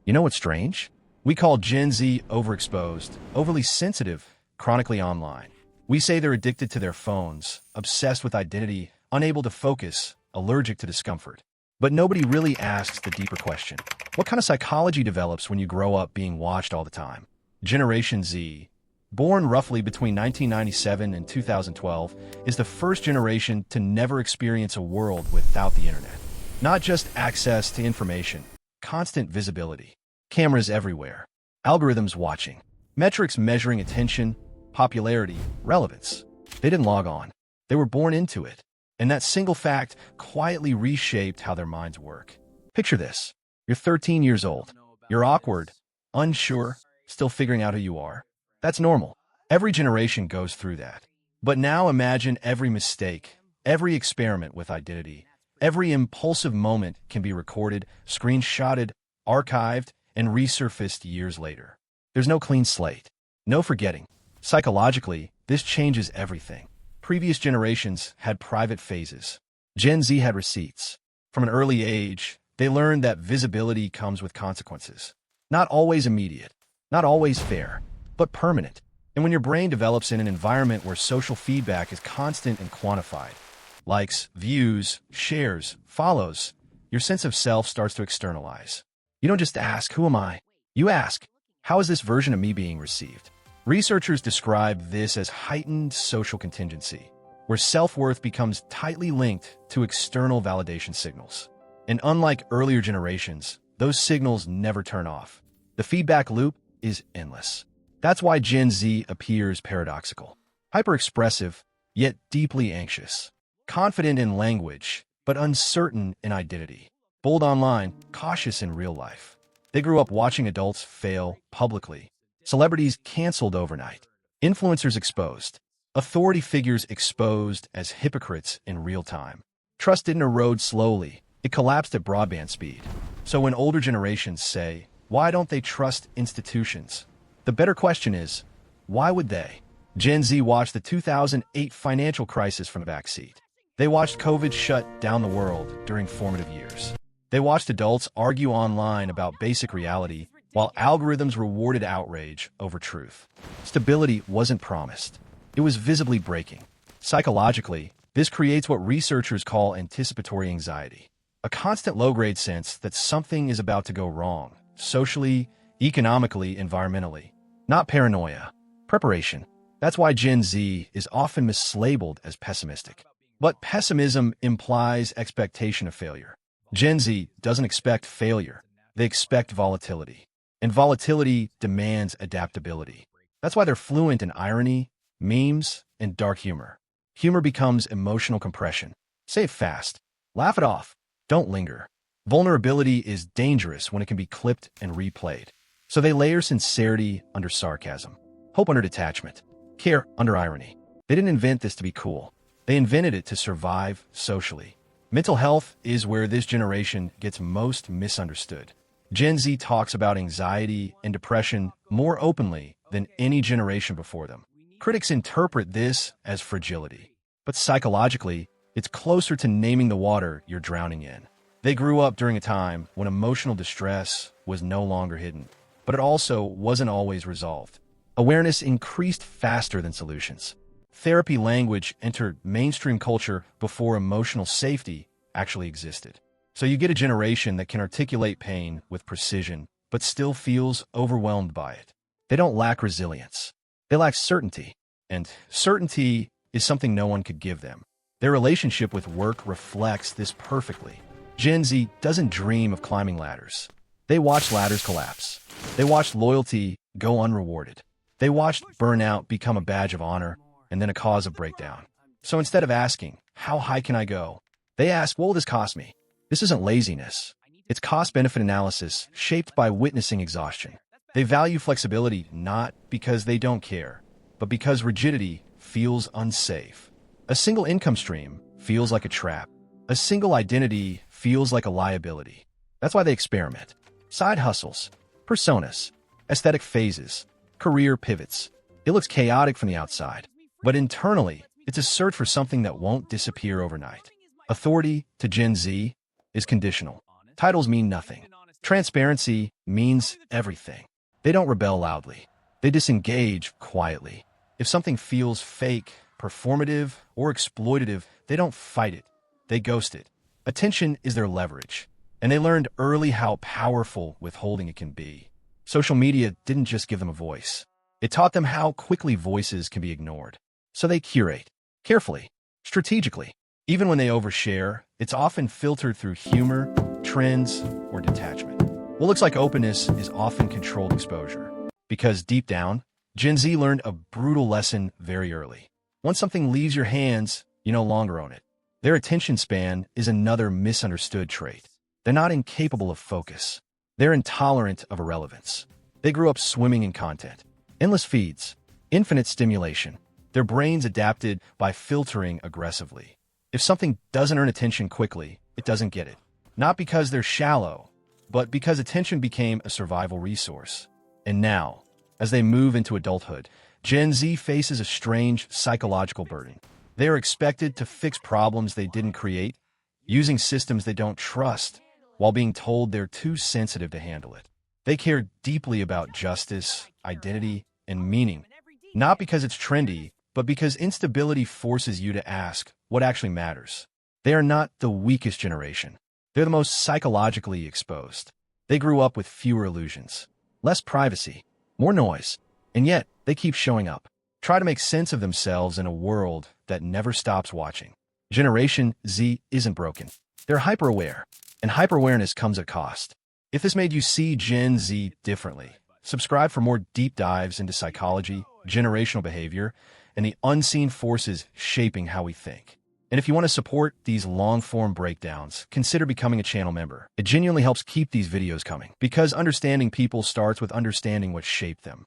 You know what's strange? We call Gen Z overexposed, overly sensitive, chronically online. We say they're addicted to their phones, obsessed with identity, unable to focus, allergic to discomfort. But nobody really asks the deeper question. What kind of psychology develops when you grow up being watched all the time? Generation Z, born roughly between 1997 and 2012, is the first generation to never experience a world without the internet. Not just access to information, constant visibility, cameras everywhere, algorithms watching, metrics measuring attention, popularity, relevance. They didn't log on. They were born into it. And that single fact quietly reshaped how their minds work. Picture this. You're 13 years old. You're awkward, unsure, still figuring out who you are. That's normal. Every generation goes through that. But now imagine every mistake, every experiment with identity, every impulsive moment can be recorded, screenshotted, archived, and resurfaced years later. There's no clean slate, no forgetting. Psychologically, this changes everything. Previous generations had private phases. Gen Z had receipts. From an early age, they learned that visibility comes with consequences. Not always immediate, not always fair, but permanent. And when your brain develops in an environment where social feedback is constant and quantified, likes, views, shares, follows, your sense of self starts to externalize. You don't just ask, who am I? You ask, how is this version of me being received? Researchers describe this as heightened social contingency, where self-worth becomes tightly linked to external validation signals. And unlike earlier generations, those signals never turn off. The feedback loop is endless. That's why Gen Z appears paradoxical. Hyper-expressive, yet deeply anxious. Confident in language, but uncertain in identity. Bold online, cautious in real life. They grew up watching adults fail publicly. Celebrities canceled overnight. Influencers exposed. Authority figures exposed as hypocrites in real time. Trust didn't erode slowly. It collapsed at broadband speed. So when older generations say, why don't they trust institutions? The better question is, why would they? Gen Z watched the 2008 financial crisis from the backseat. They watched COVID shut down the world during formative years. They watched adults argue online about basic reality while algorithms rewarded outrage over truth. Stability wasn't promised. It was visibly breaking. Psychologically, this creates what researchers call anticipatory anxiety, a constant low-grade sense that something is about to go wrong, socially, economically, environmentally. Not paranoia. Preparation. That's why Gen Z is often mislabeled as pessimistic. But pessimism implies expectation of failure. Gen Z doesn't expect failure. They expect volatility. And volatility demands adaptability. That's why they're fluent in irony, memes, and dark humor. Humor becomes emotional compression. Say it fast. Laugh it off. Don't linger. Vulnerability is dangerous when it can be clipped and replayed. So they layer sincerity under sarcasm, hope under detachment, care under irony. They didn't invent this to be cool. They invented it to survive socially. Mental health is where this generation gets most misunderstood. Gen Z talks about anxiety and depression more openly than any generation before them. Critics interpret this as fragility, but psychologically, it's closer to naming the water you're drowning in. They grew up during a time when emotional distress was no longer hidden, but it also wasn't always resolved. Awareness increased faster than solutions. Therapy language entered mainstream culture before emotional safety actually existed. So you get a generation that can articulate pain with precision, but still feels overwhelmed by it. They don't lack resilience. They lack certainty. And certainty is something no one could give them. Their relationship with work reflects this perfectly. Gen Z doesn't dream of climbing ladders. They watch ladders collapse. They watch loyalty go unrewarded. They watched burnout become a badge of honor and then a cause of breakdown. So instead of asking, how high can I go? They ask, what will this cost me? This isn't laziness. It's cost-benefit analysis shaped by witnessing exhaustion. They value flexibility not because they don't care, but because rigidity feels unsafe. A single income stream feels like a trap. A single identity feels like a liability. That's why they experiment. Side hustles, personas, aesthetic phases, career pivots. It looks chaotic from the outside, but internally, it's a search for something that won't disappear overnight. Authority, to Gen Z, is conditional. Titles mean nothing. Transparency means everything. They don't rebel loudly. They disengage quietly. If something feels fake, performative, or exploitative, they don't fight it. They ghost it. Attention is their leverage, and they learned early how powerful withholding it can be. Social media didn't just give them a voice. It taught them how quickly voices can be ignored. So they curate, carefully, strategically. Even when they overshare, it's often filtered through humor, trends, or detachment. What looks like openness is often controlled exposure. Because deep down, Gen Z learned a brutal lesson very early. Once something leaves your hands, you no longer own it. Their attention span is another misunderstood trait. They're not incapable of focus. They're intolerant of irrelevance. They grew up swimming in content. Endless feeds, infinite stimulation. Their brains adapted by filtering aggressively. If something doesn't earn attention quickly, it doesn't get it. Not because they're shallow, but because attention became a survival resource. And now, as they move into adulthood, Gen Z faces a strange psychological burden. They are expected to fix problems they didn't create, using systems they don't trust, while being told they're too sensitive to handle it. They care deeply about justice, identity, and meaning, not because it's trendy, but because instability forces you to ask what actually matters. They are not the weakest generation. They're the most psychologically exposed. They grew up with fewer illusions, less privacy, more noise, and yet they keep showing up. Try to make sense of themselves in a world that never stops watching. Generation Z isn't broken. They're hyper-aware, and hyper-awareness comes at a cost. If this made you see Gen Z differently, subscribe for more deep dives into psychology, generational behavior, and the unseen forces shaping how we think. And if you want to support these long-form breakdowns, consider becoming a channel member. It genuinely helps keep these videos coming, because understanding people starts with understanding what shaped them.